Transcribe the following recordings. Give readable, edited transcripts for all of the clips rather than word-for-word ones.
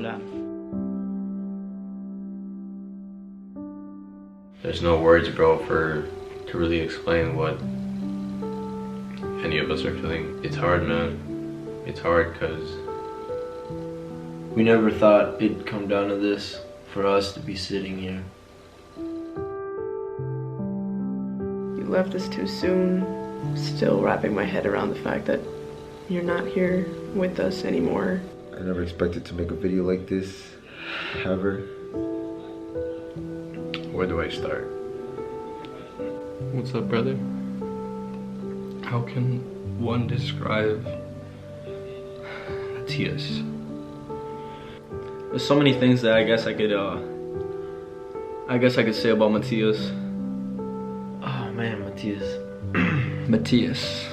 sola. There's no words, bro, to really explain what any of us are feeling. It's hard, man. It's hard because we never thought it'd come down to this, for us to be sitting here. You left us too soon. Still wrapping my head around the fact that you're not here with us anymore. I never expected to make a video like this, ever. where do I start? What's up, brother? How can one describe Mathias? There's so many things that I guess I could say about Mathias. Oh man, Mathias. Mathias.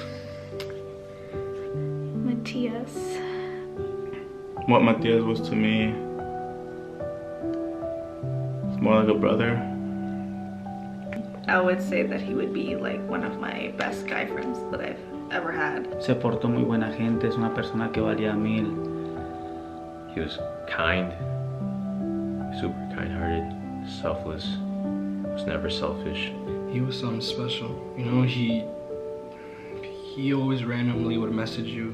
What Mathias was to me, it's more like a brother. I would say that he would be like one of my best guy friends that I've ever had. Se portó muy buena gente, es una persona que valía 1000. He was kind, super kind-hearted, selfless, was never selfish. He was something special. You know, he always randomly would message you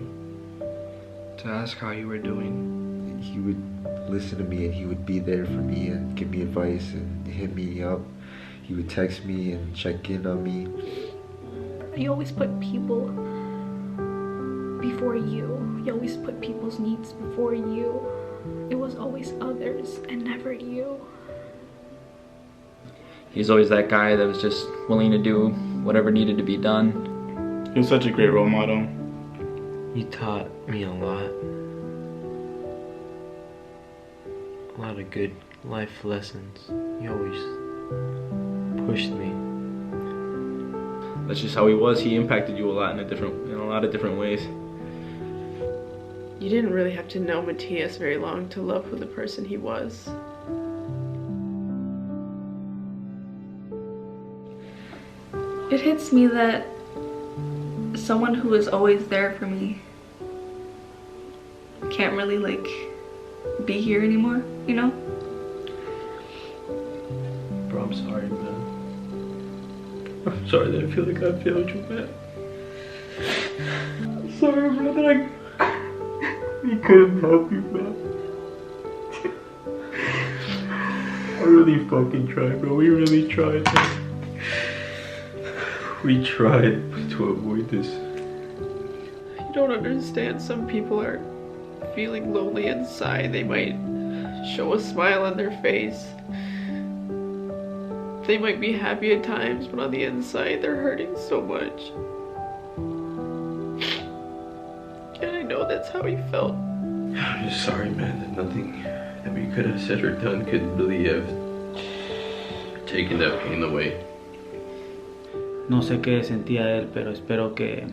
to ask how you were doing. And he would listen to me and he would be there for me and give me advice and hit me up. He would text me and check in on me. You always put people before you. You always put people's needs before you. It was always others and never you. He's always that guy that was just willing to do whatever needed to be done. He was such a great role model. You taught me a lot. A lot of good life lessons. You always pushed me. That's just how he was. He impacted you a lot in a lot of different ways. You didn't really have to know Mathias very long to love who the person he was. It hits me that someone who is always there for me can't really like be here anymore, you know? Bro, I'm sorry, man. I'm sorry that I feel like I failed you, man. I'm sorry, man, that we couldn't help you, man. I really fucking tried, bro. We really tried, man. We tried to avoid this. You don't understand. Some people are feeling lonely inside. They might show a smile on their face. They might be happy at times, but on the inside they're hurting so much. And I know that's how he felt. I'm just sorry, man, that nothing that we could have said or done could really have taken that pain away. No sé qué sentía él, pero espero que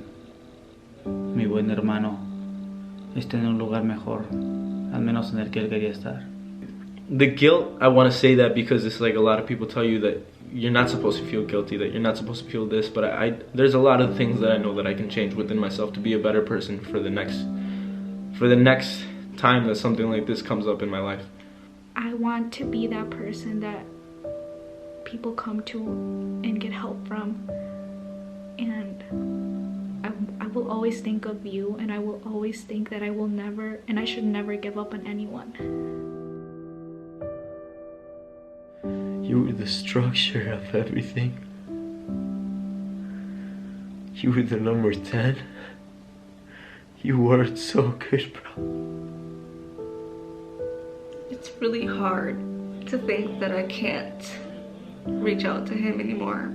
mi buen hermano esté en un lugar mejor, al menos en el que él quería estar. The guilt, I want to say that because it's like a lot of people tell you that you're not supposed to feel guilty, that you're not supposed to feel this, but there's a lot of things that I know that I can change within myself to be a better person for the next time that something like this comes up in my life. I want to be that person that people come to and get help from, and I will always think of you, and I will always think that I should never give up on anyone. You were the structure of everything. You were the number 10. You worked so good, bro. It's really hard to think that I can't reach out to him anymore.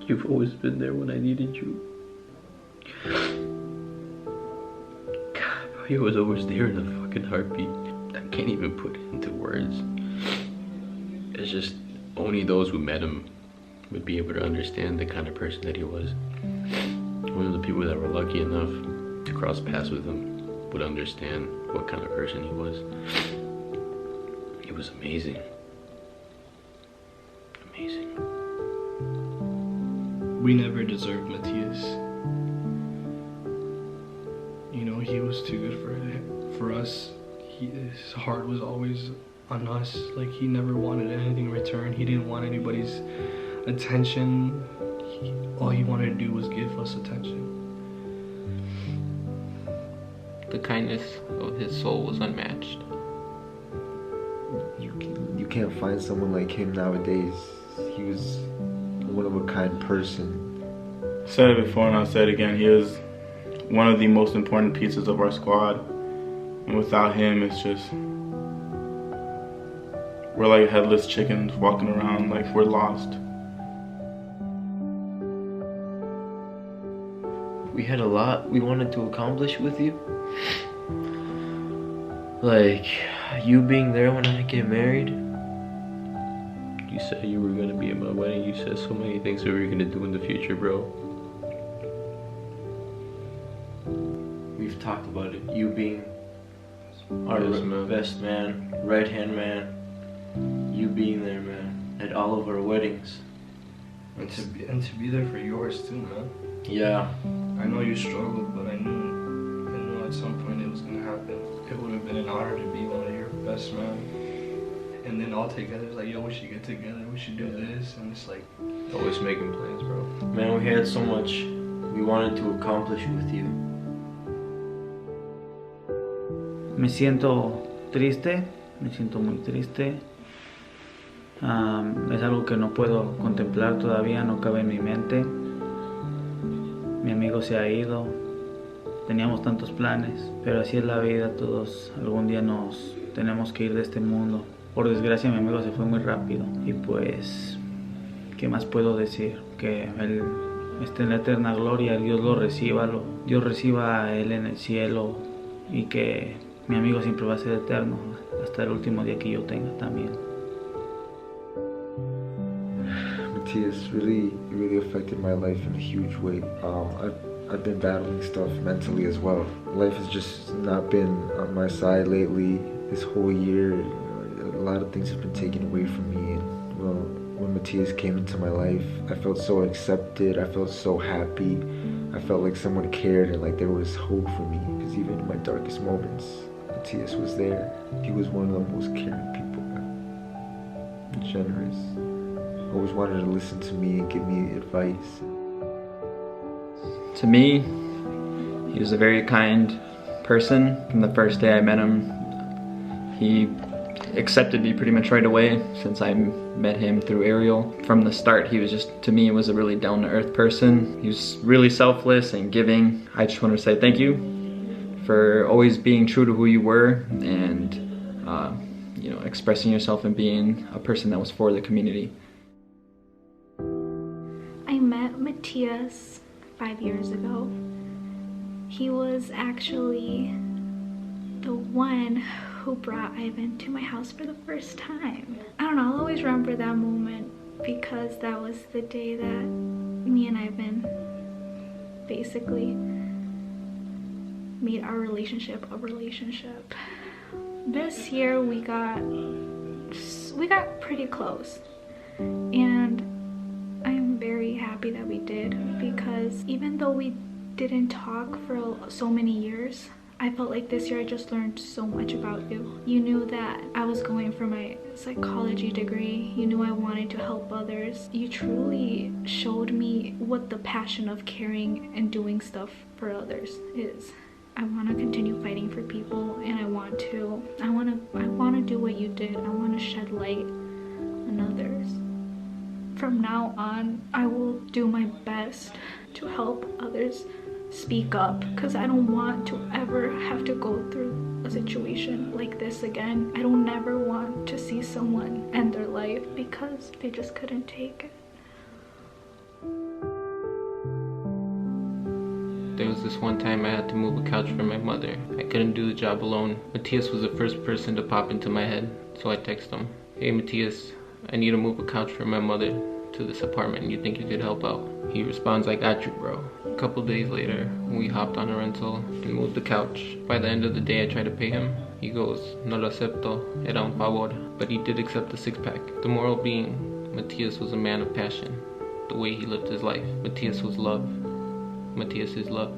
You've always been there when I needed you. God, bro, he was always there in a fucking heartbeat. I can't even put it into words. It's just only those who met him would be able to understand the kind of person that he was. Only the people that were lucky enough to cross paths with him would understand what kind of person he was. He was amazing. Amazing. We never deserved Mathias. You know, he was too good for us. his heart was always on us. Like, he never wanted anything in return. He didn't want anybody's attention. All he wanted to do was give us attention. The kindness of his soul was unmatched. You can't find someone like him nowadays. He was a one-of-a-kind person. Said it before and I'll say it again. He is one of the most important pieces of our squad. And without him, it's just, we're like headless chickens walking around like we're lost. We had a lot we wanted to accomplish with you. Like, you being there when I get married. You said you were gonna be at my wedding. You said so many things that we were gonna do in the future, bro. We've talked about it. You being our best man, right-hand man. You being there, man, at all of our weddings. And to be there for yours too, man. Yeah. I know you struggled, but I knew at some point it was gonna happen. It would have been an honor to be one of your best men. And then all together, it's like, yo, we should get together, we should do this, and it's like, Always making plans, bro. Man, we had so much we wanted to accomplish with you. Me siento triste, me siento muy triste. Es algo que no puedo contemplar todavía, no cabe en mi mente. Mi amigo se ha ido, teníamos tantos planes, pero así es la vida, todos algún día nos tenemos que ir de este mundo. Por desgracia mi amigo se fue muy rápido y pues, ¿qué más puedo decir? Que él esté en la eterna gloria, Dios Dios reciba a él en el cielo y que mi amigo siempre va a ser eterno hasta el último día que yo tenga también. Mathias really affected my life in a huge way. I've been battling stuff mentally as well. Life has just not been on my side lately. This whole year, a lot of things have been taken away from me. And well, when Mathias came into my life, I felt so accepted. I felt so happy. I felt like someone cared and like there was hope for me. Because even in my darkest moments, Mathias was there. He was one of the most caring people, and generous. Always wanted to listen to me and give me advice. To me, he was a very kind person. From the first day I met him, he accepted me pretty much right away since I met him through Ariel. From the start, he was just, to me, was a really down-to-earth person. He was really selfless and giving. I just want to say thank you for always being true to who you were and you know, expressing yourself and being a person that was for the community. I met Mathias 5 years ago. He was actually the one who brought Ivan to my house for the first time. I don't know, I'll always remember that moment because that was the day that me and Ivan basically made our relationship a relationship. This year we got pretty close, and I'm very happy that we did, because even though we didn't talk for so many years, I felt like this year I just learned so much about you. You knew that I was going for my psychology degree. You knew I wanted to help others. You truly showed me what the passion of caring and doing stuff for others is. I want to continue fighting for people, and I want to do what you did. I want to shed light on others. From now on, I will do my best to help others speak up, because I don't want to ever have to go through a situation like this again. I don't ever want to see someone end their life because they just couldn't take it. There was this one time I had to move a couch for my mother. I couldn't do the job alone. Mathias was the first person to pop into my head, so I texted him, "Hey Mathias, I need to move a couch for my mother to this apartment. You think you could help out?" He responds, "I got you, bro." A couple days later, we hopped on a rental and moved the couch. By the end of the day, I tried to pay him. He goes, "No lo acepto, era un favor." But he did accept the six-pack. The moral being, Mathias was a man of passion. The way he lived his life. Mathias was love. Mathias is love.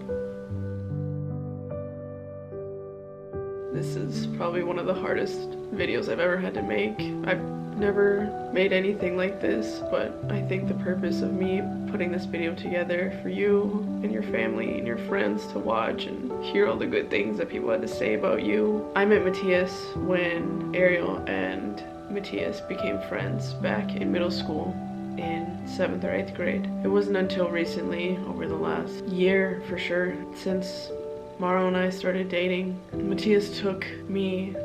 This is probably one of the hardest videos I've ever had to make. I've never made anything like this, but I think the purpose of me putting this video together for you and your family and your friends to watch and hear all the good things that people had to say about you. I met Mathias when Ariel and Mathias became friends back in middle school in 7th or 8th grade. It wasn't until recently, over the last year for sure, since Mauro and I started dating, Mathias took me,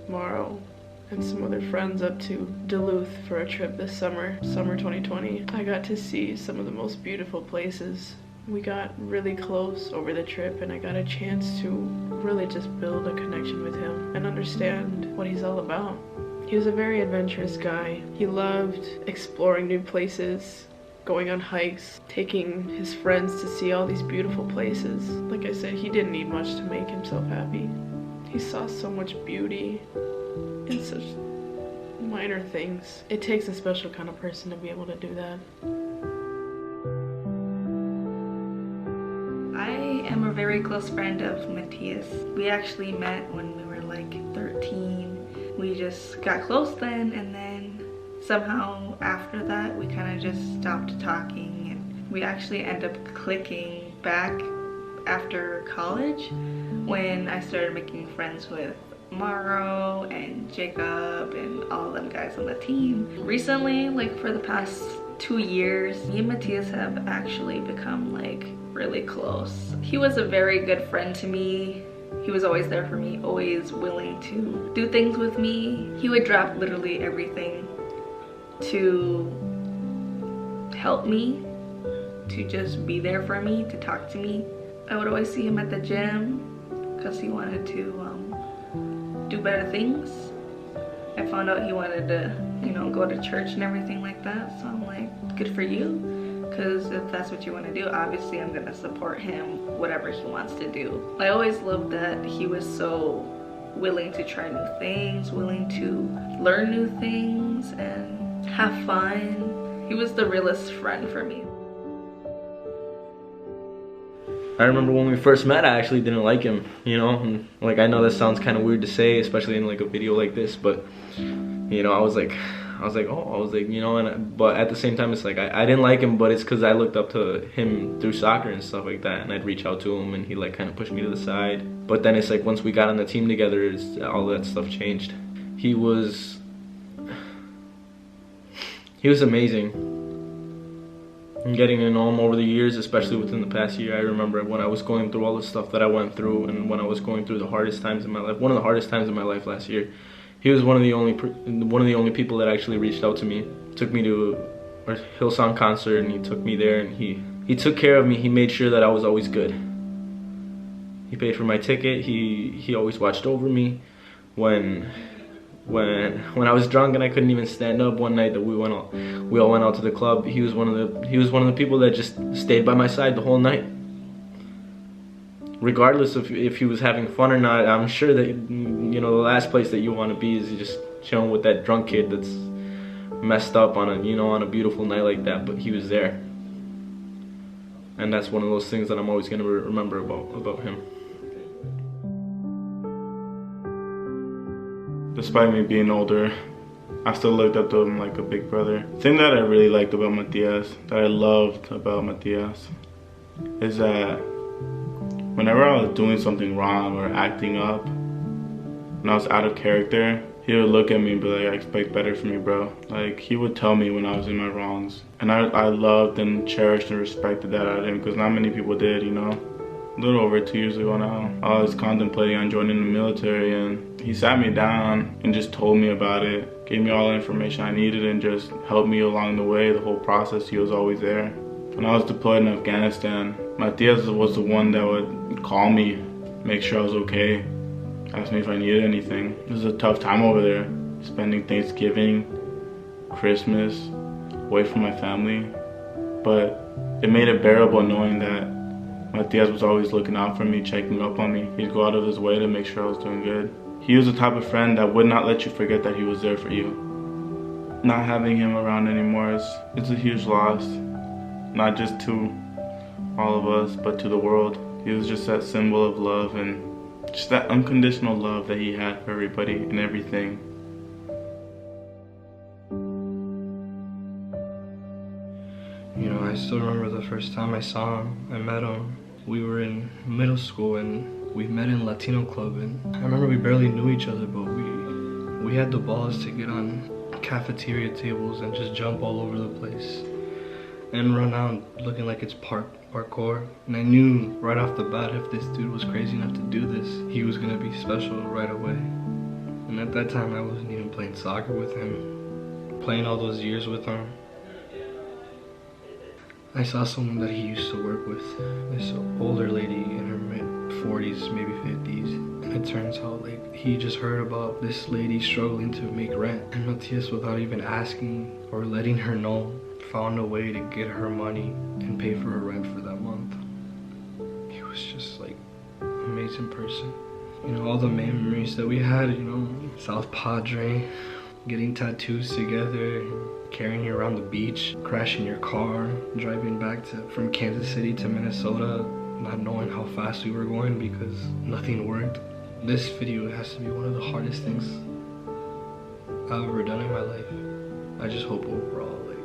Mauro, and some other friends up to Duluth for a trip this summer 2020. I got to see some of the most beautiful places. We got really close over the trip and I got a chance to really just build a connection with him and understand what he's all about. He was a very adventurous guy. He loved exploring new places, going on hikes, taking his friends to see all these beautiful places. Like I said, he didn't need much to make himself happy. He saw so much beauty in such minor things. It takes a special kind of person to be able to do that. I am a very close friend of Mathias. We actually met when we were like 13. We just got close then, and then somehow after that we kind of just stopped talking, and we actually ended up clicking back after college when I started making friends with Mauro and Jacob and all them guys on the team. Recently, like for the past 2 years, me and Mathias have actually become like really close. He was a very good friend to me. He was always there for me, always willing to do things with me. He would drop literally everything to help me, to just be there for me, to talk to me. I would always see him at the gym because he wanted to do better things. I found out he wanted to, you know, go to church and everything like that. So I'm like, good for you. Because if that's what you want to do, obviously I'm gonna support him, whatever he wants to do. I always loved that he was so willing to try new things, willing to learn new things and have fun. He was the realest friend for me. I remember when we first met, I actually didn't like him, you know, and like I know that sounds kind of weird to say, especially in like a video like this, but you know, I was like, you know, but at the same time, it's like I didn't like him, but it's because I looked up to him through soccer and stuff like that, and I'd reach out to him, and he like kind of pushed me to the side. But then it's like once we got on the team together, all that stuff changed. He was amazing. And getting to know him over the years, especially within the past year, I remember when I was going through all the stuff that I went through, and when I was going through the hardest times in my life, one of the hardest times in my life last year. He was one of the only people that actually reached out to me, took me to a Hillsong concert, and he took me there, and he took care of me. He made sure that I was always good. He paid for my ticket. He always watched over me. When I was drunk and I couldn't even stand up one night that we all went out to the club, he was one of the people that just stayed by my side the whole night. Regardless of if he was having fun or not, I'm sure that, you know, the last place that you want to be is just chilling with that drunk kid that's messed up on a beautiful night like that, but he was there. And that's one of those things that I'm always going to remember about him. Despite me being older, I still looked up to him like a big brother. The thing that I really liked about Mathias, that I loved about Mathias, is that whenever I was doing something wrong or acting up, when I was out of character, he would look at me and be like, I expect better from you, bro. Like, he would tell me when I was in my wrongs. And I loved and cherished and respected that out of him, because not many people did, you know. A little over 2 years ago now, I was contemplating on joining the military, and he sat me down and just told me about it, gave me all the information I needed, and just helped me along the way, the whole process. He was always there. When I was deployed in Afghanistan, Mathias was the one that would call me, make sure I was okay, ask me if I needed anything. It was a tough time over there, spending Thanksgiving, Christmas, away from my family. But it made it bearable knowing that Mathias was always looking out for me, checking up on me. He'd go out of his way to make sure I was doing good. He was the type of friend that would not let you forget that he was there for you. Not having him around anymore it's a huge loss. Not just to all of us, but to the world. He was just that symbol of love and just that unconditional love that he had for everybody and everything. You know, I still remember the first time I saw him, I met him. We were in middle school and we met in Latino club, and I remember we barely knew each other, but we had the balls to get on cafeteria tables and just jump all over the place and run out looking like it's parkour. And I knew right off the bat, if this dude was crazy enough to do this, he was gonna be special right away. And at that time, I wasn't even playing soccer with him. Playing all those years with him, I saw someone that he used to work with, this older lady in her mid-40s, maybe 50s. And it turns out like he just heard about this lady struggling to make rent. And Mathias, without even asking or letting her know, found a way to get her money and pay for her rent for that month. He was just like an amazing person. You know, all the memories that we had, you know, South Padre, getting tattoos together, carrying you around the beach, crashing your car, driving back from Kansas City to Minnesota, not knowing how fast we were going because nothing worked. This video has to be one of the hardest things I've ever done in my life. I just hope overall, like,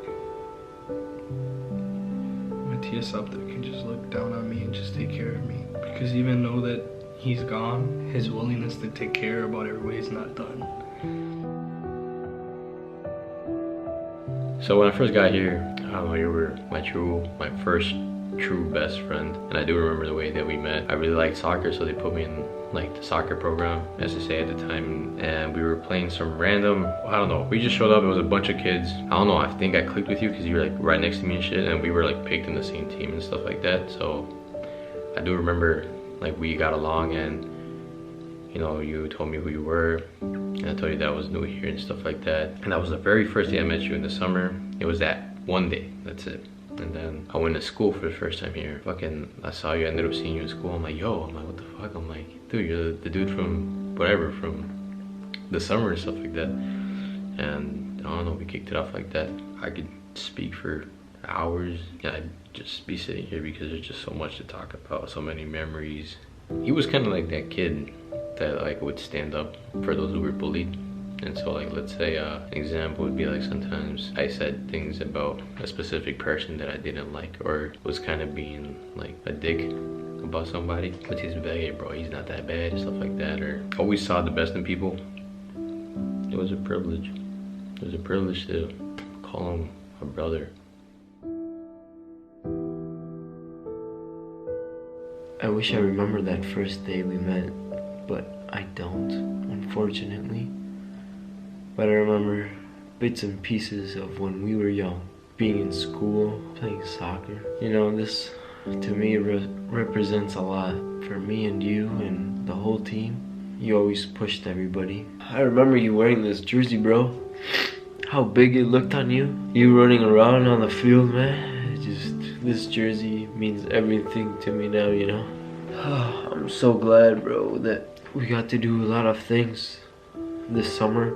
Mathias up there can just look down on me and just take care of me. Because even though that he's gone, his willingness to take care about everybody is not done. So when I first got here, I don't know, you were my first true best friend. And I do remember the way that we met. I really liked soccer, so they put me in like the soccer program, as they say at the time. And we were playing some random, I don't know, we just showed up, it was a bunch of kids. I don't know, I think I clicked with you because you were like right next to me and shit. And we were like picked in the same team and stuff like that. So I do remember like we got along, and you know, you told me who you were, and I told you that I was new here and stuff like that. And that was the very first day I met you in the summer. It was that one day, that's it. And then I went to school for the first time here. Fucking, I saw you, I ended up seeing you in school. I'm like, yo, I'm like, what the fuck? I'm like, dude, you're the dude from whatever, from the summer and stuff like that. And I don't know, we kicked it off like that. I could speak for hours. Yeah, I'd just be sitting here because there's just so much to talk about, so many memories. He was kind of like that kid that like would stand up for those who were bullied. And so like, let's say an example would be like, sometimes I said things about a specific person that I didn't like, or was kind of being like a dick about somebody, but he's like, hey bro, he's not that bad and stuff like that, or always saw the best in people. It was a privilege. It was a privilege to call him a brother. I wish I remembered that first day we met, but I don't, unfortunately. But I remember bits and pieces of when we were young, being in school, playing soccer. You know, this to me represents a lot for me and you and the whole team. You always pushed everybody. I remember you wearing this jersey, bro. How big it looked on you. You running around on the field, man. This jersey means everything to me now, you know. I'm so glad, bro, that we got to do a lot of things this summer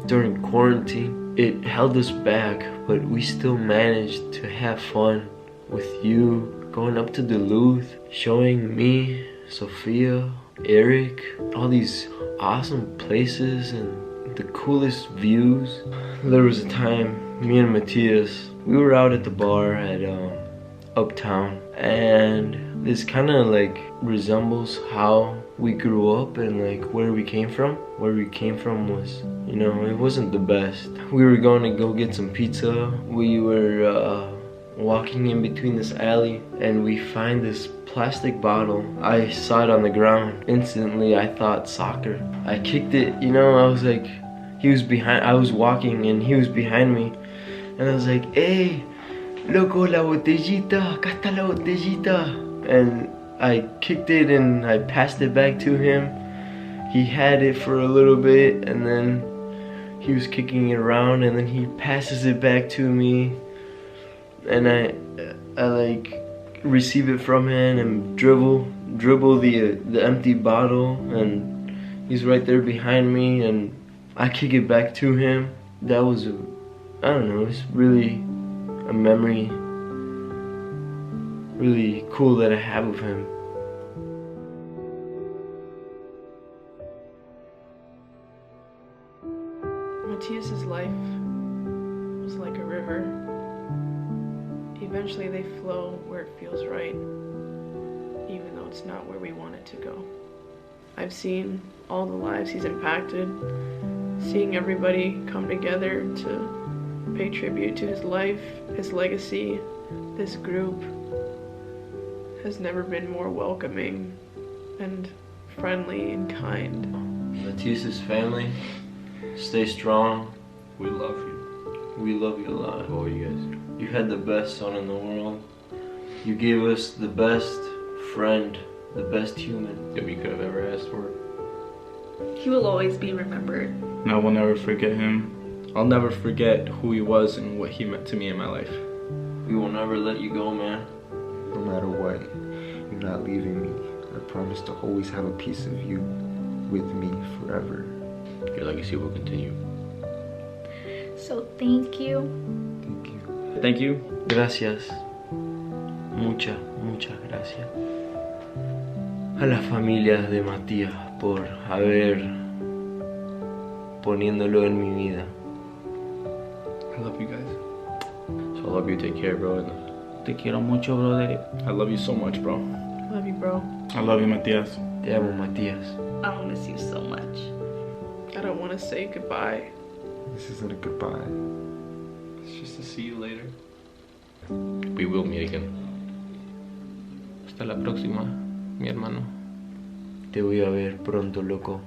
during quarantine. It held us back, but we still managed to have fun with you, going up to Duluth, showing me, Sophia, Eric, all these awesome places and the coolest views. There was a time, me and Mathias, we were out at the bar at Uptown, and this kind of like resembles how we grew up and like where we came from. Where we came from was, you know, it wasn't the best. We were going to go get some pizza. We were walking in between this alley, and we find this plastic bottle. I saw it on the ground. Instantly I thought soccer. I kicked it, you know, I was like, I was walking and he was behind me, and I was like, hey, loco, la botellita, acá está la botellita. And I kicked it and I passed it back to him. He had it for a little bit, and then he was kicking it around, and then he passes it back to me, and I like receive it from him and dribble the empty bottle, and he's right there behind me, and I kick it back to him. That was I don't know, it's really a memory, really cool that I have of him. Mathias's life was like a river. Eventually they flow where it feels right, even though it's not where we want it to go. I've seen all the lives he's impacted, seeing everybody come together to pay tribute to his life, his legacy. This group has never been more welcoming and friendly and kind. Mathias's family, stay strong. We love you. We love you a lot. All you guys. You had the best son in the world. You gave us the best friend, the best human That we could have ever asked for. He will always be remembered. And I will never forget him. I'll never forget who he was and what he meant to me in my life. We will never let you go, man. No matter what, you're not leaving me. I promise to always have a piece of you with me forever. Your legacy will continue. So thank you. Thank you. Thank you. Gracias. Muchas gracias. A la familia de Matías por haber poniéndolo en mi vida. I love you guys. So I love you. Take care, bro. Te quiero mucho, brother. I love you so much, bro. Love you, bro. I love you, Mathias. Te amo, Matías. I'll miss you so much. I don't want to say goodbye. This isn't a goodbye. It's just to see you later. We will meet again. Hasta la próxima, mi hermano. Te voy a ver pronto, loco.